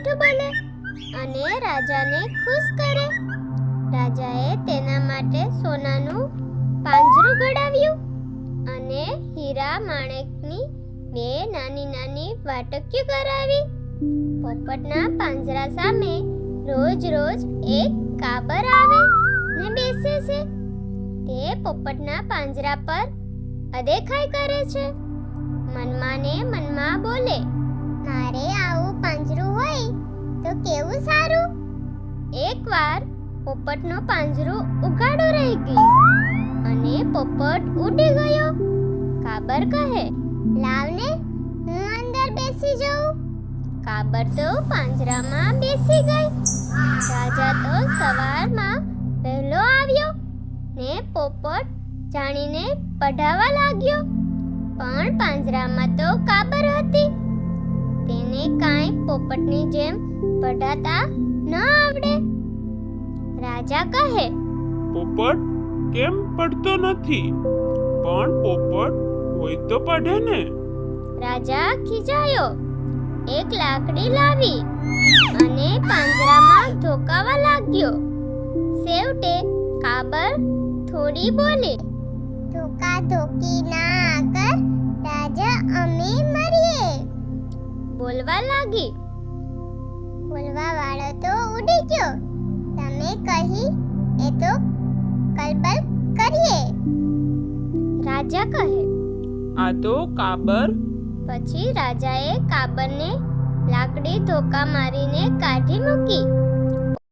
મીઠું બોલે અને રાજાને ખુશ કરે. રાજાએ તેના માટે સોનાનું પાંજરું ઘડાવ્યું અને હીરા માણેકની 2 નાની નાની વાટકીઓ કરાવી. પોપટના પાંજરા સામે રોજ રોજ એક કાબર આવે ને બેસે છે. તે પોપટના પાંજરા પર અદેખાઈ કરે છે. મનમાં ને મનમાં બોલે, મારે આવું પાંજરું હોય તો કેવું સારું. એકવાર પોપટનું પાંજરું ઉઘાડું રહી ગયું અને પોપટ ઉડી ગયો. કાબર કહે, લાવને, હું અંદર બેસી જાઉં. કાબર તો પાંજરામાં બેસી ગઈ. રાજા તો સવારમાં વહેલો આવ્યો ને પોપટ જાણીને પઢાવા લાગ્યો. પણ પાંજરામાં તો કાબર હતી. તેને કાંઈ પોપટની જેમ પઢાતા ન આવડે. રાજા કહે, પોપટ કેમ પડતો નથી? પણ પોપટ હોય તો પડે ને. રાજા ખીજાયો. એક લાકડી લાવી અને પાંજરામાં ધોકાવા લાગ્યો. છેવટે કાબર થોડી બોલી, ધોકા ધોકી ના કર રાજા, અમે મરીએ. બોલવા લાગી. બોલવા વાળો તો ઉડી ગયો. તમે કહી એ તો કલબલ કરીએ. રાજા કહે, આ તો કાબર. પછી રાજાએ કાબરને લાકડી ધોકા મારીને કાઢી મૂકી.